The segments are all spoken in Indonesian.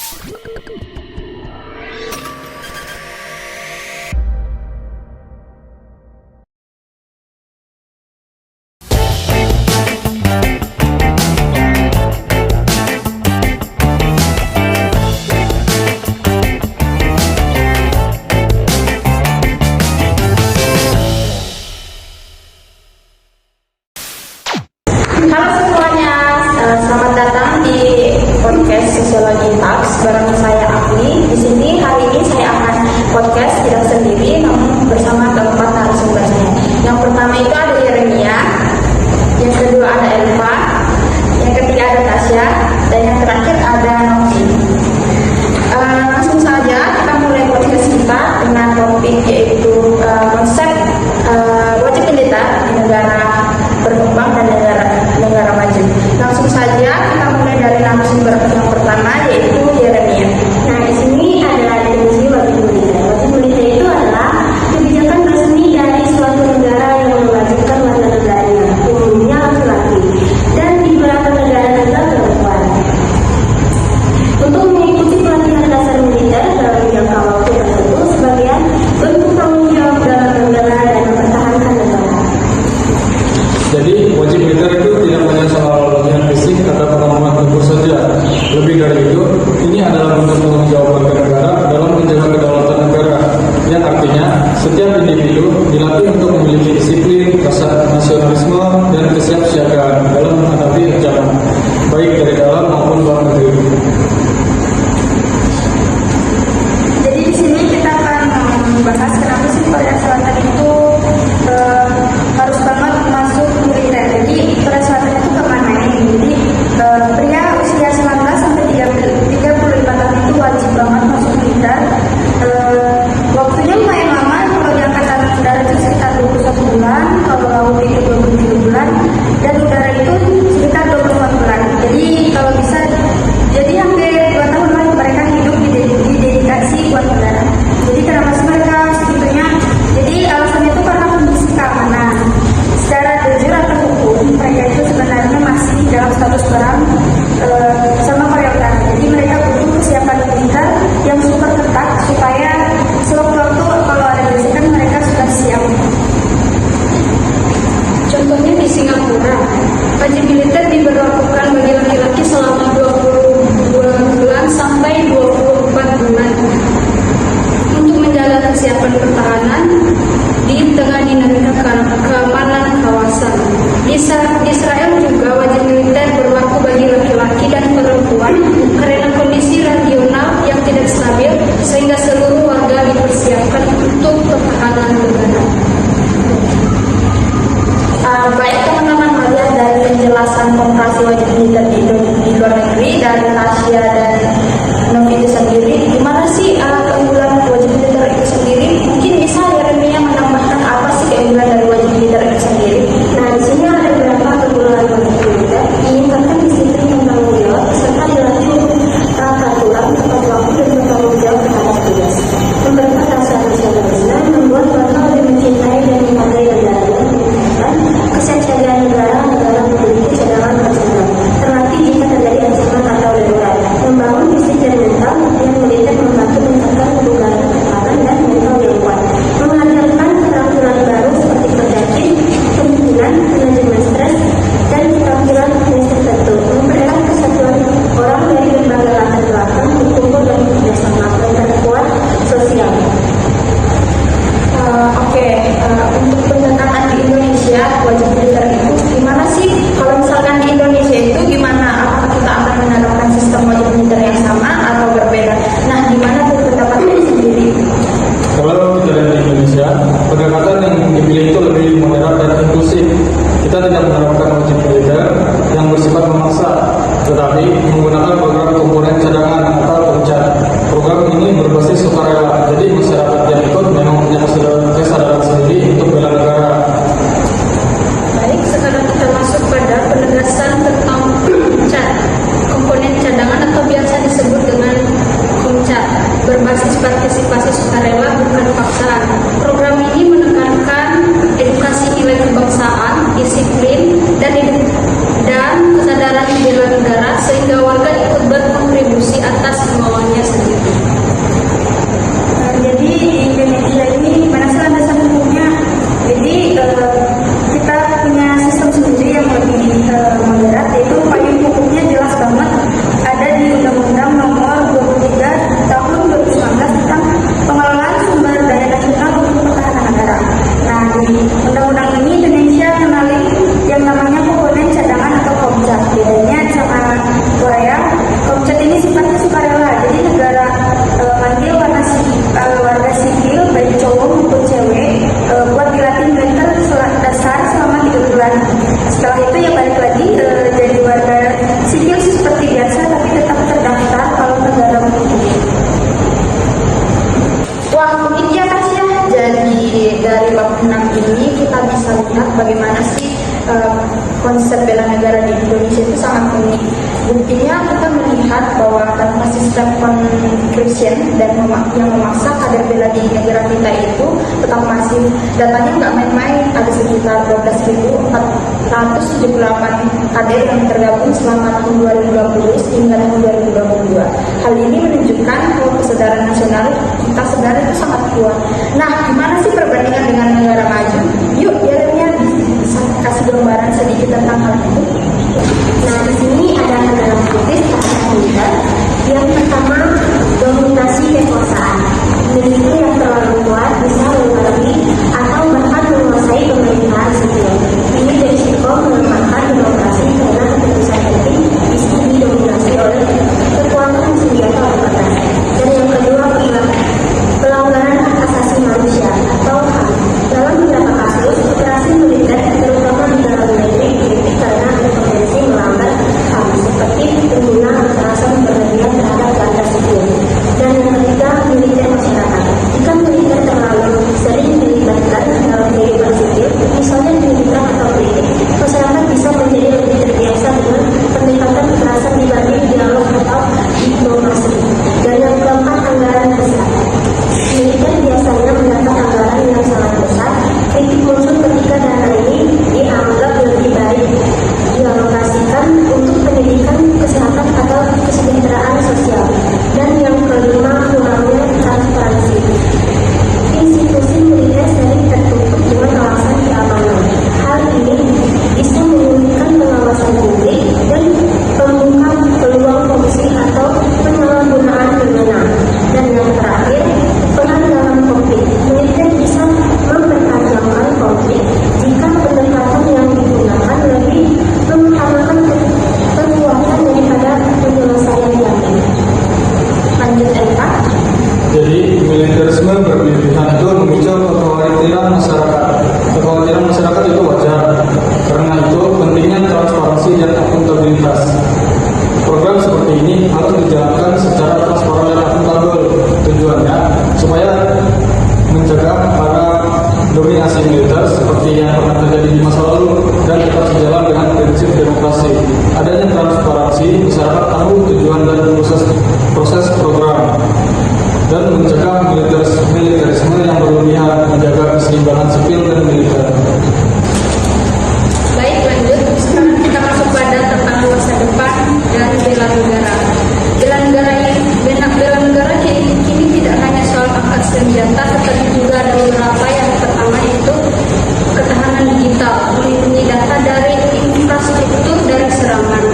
Halo semuanya, selamat datang di podcast Sosiologi Talks bareng saya Afli. Di sini hari ini saya akan podcast tidak sendiri, namun bersama keempat narasumbernya. Yang pertama itu ada Yeremia, yang kedua ada Elva, yang ketiga ada Tasya, dan yang terakhir ada Novi. Langsung saja kita mulai podcast kita dengan topik yaitu konsep wajib militer di negara berkembang dan negara maju. Langsung saja kita mulai dari narasumber yang pertama yaitu Yeremia. Nah, di sini ada definisi wajib militer. Wajib militer itu adalah kebijakan resmi dari suatu negara yang mewajibkan warga negaranya, umumnya laki-laki, dan di beberapa negara juga perempuan, untuk mengikuti pelatihan dasar militer dalam jangka waktu tertentu sebagai bentuk tanggung jawab dalam membela dan mempertahankan negara. Jadi wajib militer itu tidak hanya soal latihan fisik atau pengamanan tempur saja. Lebih dari itu, ini adalah bentuk tanggung jawab warga negara dalam menjaga kedaulatan negara. Yang artinya, setiap individu dilatih untuk memiliki disiplin, rasa nasionalisme, dan kesiapsiagaan dalam menghadapi ancaman, baik dari dalam maupun luar negeri. Jadi di sini kita akan membahas kenapa sih Korea Selatan itu harus banget masuk militer. Jadi Korea Selatan itu kemana ini? Jadi pria usia 19 sampai 35 tahun itu wajib banget masuk militer. Waktunya lumayan lama, kalau di angkatan darat itu sekitar 21 bulan, kalau laut itu 23 bulan, dan udara itu sekitar 24 bulan. Jadi kalau bisa, jadi hampir 2 tahun lah mereka hidup di dedikasi buat negara. Jadi kenapa sih mereka sebetulnya? Jadi alasannya itu karena kondisi keamanan. Secara jujur atau hukum, mereka itu sebenarnya masih dalam status perang sama Korea Utara. Jadi mereka butuh kesiapan militer yang super ketat supaya sewaktu-waktu kalau ada gesekan mereka sudah siap. Contohnya di Singapura, wajib militer diberlakukan bagi laki-laki selama 20 bulan sampai 24 bulan untuk menjaga kesiapan pertahanan di tengah dinamika keamanan kawasan. Di Israel juga wajib militer berlaku bagi laki-laki dan perempuan karena kondisi regional yang tidak stabil, sehingga seluruh warga dipersiapkan untuk pertahanan negara. Baik teman-teman melihat dari penjelasan komparasi wajib militer di luar negeri dari Tasya dan Novi itu sendiri, gimana sih keunggulan wajib militer itu sendiri? Mungkin bisa Yeremia menambahkan apa sih keunggulan dari wajib militer itu sendiri? Nah, di sini ada beberapa keunggulan wajib militer. Meningkatkan disiplin dan tanggung jawab serta dilatih untuk peraturan tepat waktu dan bertanggung jawab terhadap tugas. Memperkuat rasa nasionalisme, membuat warga lebih mencintai dan menghargai negaranya, menunjukkan kesiapsiagaan negara memiliki cadangan nasional, terlatih jika terjadi ancaman atau darurat, membangun melihat bahwa dalam sistem conscription dan yang memaksa kader bela diri negara kita itu tetap masif. Datanya nggak main-main, ada sekitar 12.478 kader yang tergabung selama tahun 2020 hingga tahun 2022. Hal ini menunjukkan bahwa kesadaran nasional kita sebenarnya itu sangat kuat. Nah, gimana sih perbandingan dengan negara maju? Yuk, Yeremia bisa kasih gambaran sedikit tentang hal itu. Nah, di sini ada dalam kritis terhadap militer. Yang pertama, dominasi kekuasaan. Militer yang terlalu kuat bisa mengaruhi atau bahkan menguasai pemerintahan sipil. Ini berisiko melemahkan demokrasi karena keputusan penting bisa didominasi oleh kekuatan senjata terbatas. Dan yang kedua, pelanggaran hak asasi manusia atau HAM. Dalam beberapa kasus, operasi militer terutama di dalam negeri dikritik karena berpotensi melanggar HAM seperti penggunaan kekerasan berlebihan terhadap warga sipil. Dan yang ketiga, militer masyarakat. Jika militer terlalu sering dilibatkan dalam kehidupan sipil, misalnya di militer atau politik, masyarakat bisa menjadi lebih terbiasa dengan pendekatan kekerasan dibanding dialog atau diplomasi. Dan yang keempat, anggaran besar. Militer biasanya mendapat anggaran yang sangat besar. Kritik muncul ketika dana ini dianggap lebih baik dialokasikan untuk pendidikan, kesehatan, atau kesejahteraan sosial. Dan yang kelima, kurangnya transparansi. Institusi militer sering tertutup dengan alasan keamanan. Hal ini bisa menyulitkan pengawasan publik dan membuka peluang korupsi atau penyalahgunaan wewenang. Dan yang terakhir, peran dalam konflik. Militer bisa memperpanjangkan konflik jika pendekatan yang digunakan lebih mengutamakan kekuatan daripada penyelesaian damai. Lanjut, Eva. Jadi militerisme berlebihan itu memicu kekhawatiran masyarakat. Kekhawatiran masyarakat itu wajar. Karena itu pentingnya transparansi dan akuntabilitas. Program seperti ini harus dijalankan secara transparan dan akuntabel. Tujuannya supaya menjaga para dominasi militer seperti yang pernah terjadi di masa lalu dan tetap sejalan dengan prinsip demokrasi. Adanya transparansi, masyarakat tahu tujuan dan proses program dan mencegah militerisme yang berlebihan, menjaga keseimbangan sipil dan militer. Baik, lanjut. Sekarang kita masuk pada tentang masa depan dan bela negara. Bela negara kini tidak hanya soal angkat senjata, tetapi juga ada beberapa. Yang pertama itu ketahanan digital, melindungi data dari infrastruktur dari serangan.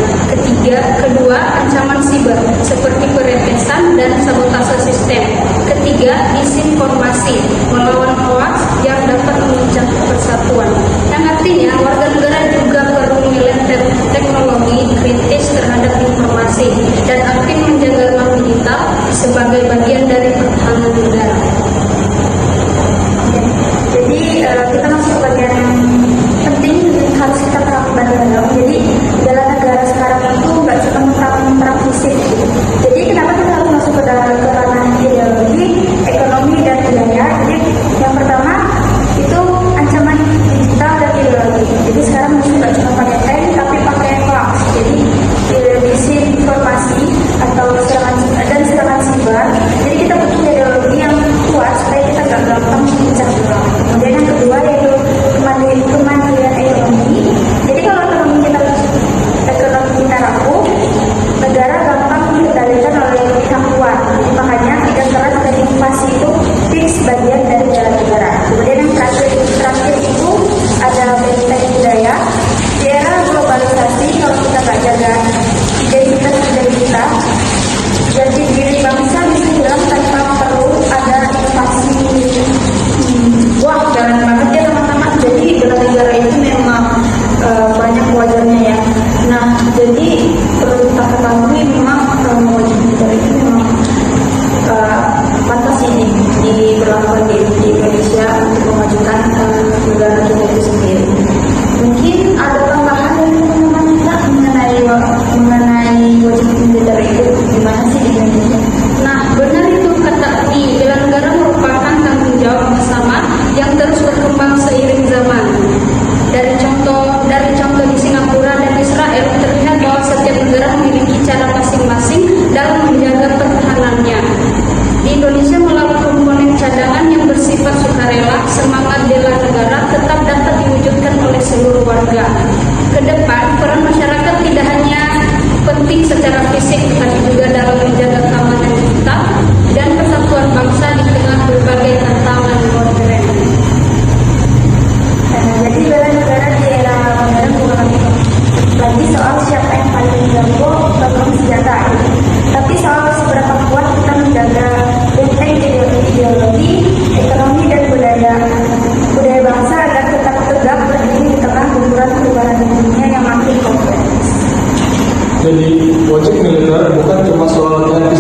Kedua, ancaman siber seperti peretesan dan sabotase sistem. Ketiga, disinformasi, melawan hoaks yang dapat memecah persatuan. Yang artinya warga negara juga perlu militer teknologi kritis terhadap informasi dan aktif menjaga ruang digital sebagai bagian dari pertahanan negara. Jadi kita masuk ke bagian yang penting harus kita terapkan dalam. Jadi bela negara sekarang itu nggak cuma tentang perang fisik. Jadi kenapa kita harus masuk ke dalam ranah ideologi, ekonomi dan budaya? Jadi yang pertama itu ancaman digital dan ideologi. Jadi sekarang musuh nggak cuma pakai tank tapi pakai hoax. Jadi disinformasi soal latihan